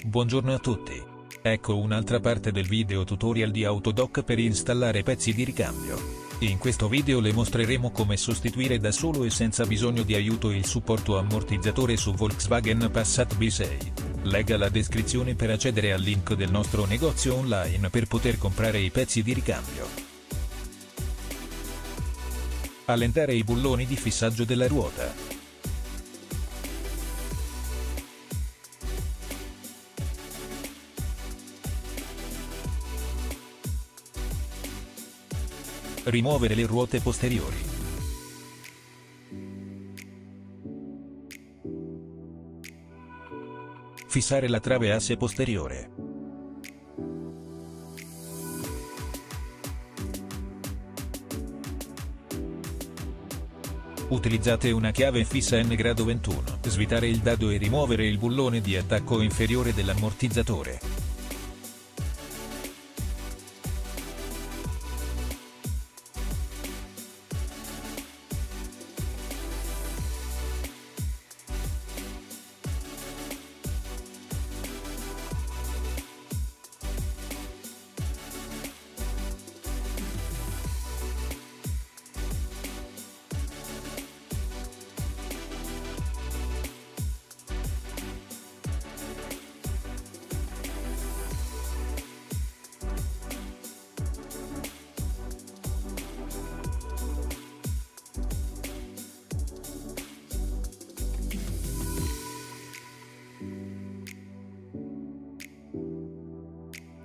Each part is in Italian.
Buongiorno a tutti. Ecco un'altra parte del video tutorial di Autodoc per installare pezzi di ricambio. In questo video le mostreremo come sostituire da solo e senza bisogno di aiuto il supporto ammortizzatore su Volkswagen Passat B6. Legga la descrizione per accedere al link del nostro negozio online per poter comprare i pezzi di ricambio. Allentare i bulloni di fissaggio della ruota. Rimuovere le ruote posteriori. Fissare la trave asse posteriore. Utilizzate una chiave fissa N grado 21, svitare il dado e rimuovere il bullone di attacco inferiore dell'ammortizzatore.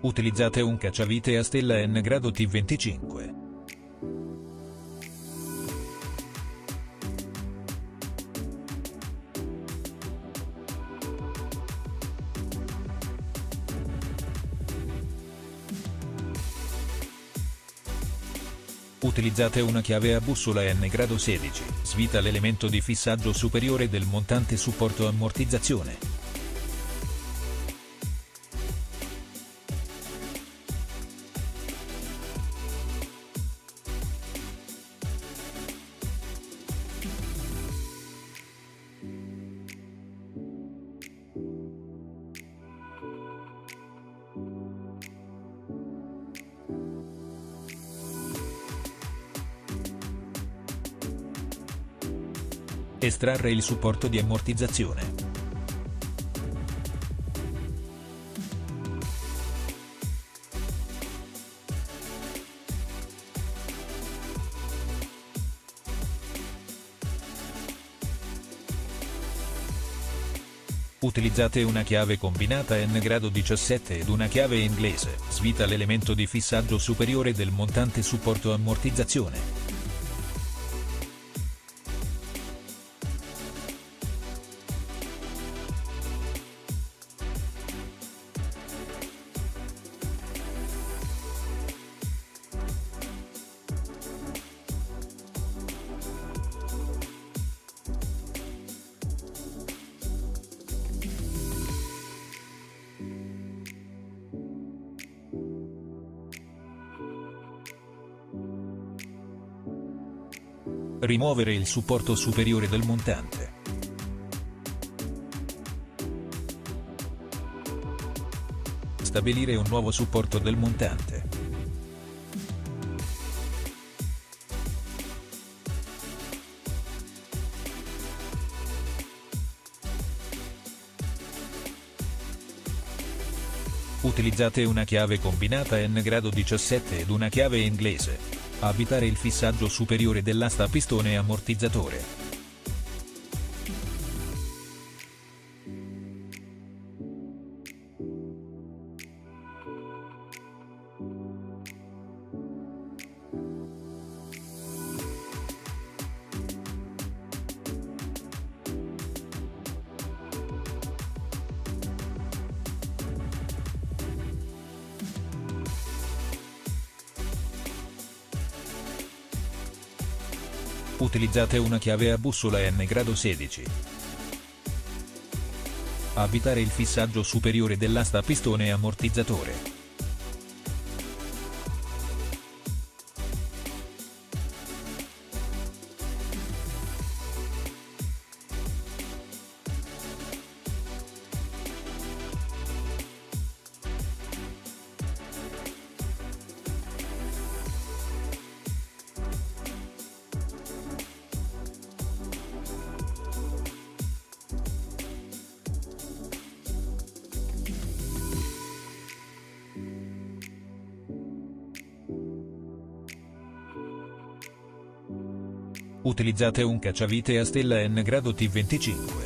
Utilizzate un cacciavite a stella N grado T25. Utilizzate una chiave a bussola N grado 16, svita l'elemento di fissaggio superiore del montante supporto ammortizzazione. Estrarre il supporto di ammortizzazione. Utilizzate una chiave combinata N grado 17 ed una chiave inglese, svita l'elemento di fissaggio superiore del montante supporto ammortizzazione. Rimuovere il supporto superiore del montante. Stabilire un nuovo supporto del montante. Utilizzate una chiave combinata N grado 17 ed una chiave inglese. Avvitare il fissaggio superiore dell'asta pistone ammortizzatore. Utilizzate una chiave a bussola N grado 16. Avvitare il fissaggio superiore dell'asta pistone ammortizzatore. Utilizzate un cacciavite a stella N grado T25.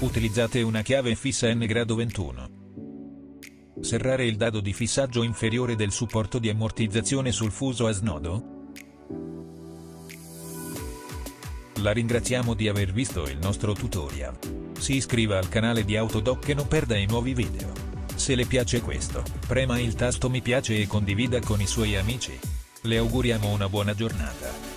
Utilizzate una chiave fissa N grado 21. Serrare il dado di fissaggio inferiore del supporto di ammortizzazione sul fuso a snodo. La ringraziamo di aver visto il nostro tutorial. Si iscriva al canale di Autodoc e non perda i nuovi video. Se le piace questo, prema il tasto mi piace e condivida con i suoi amici. Le auguriamo una buona giornata.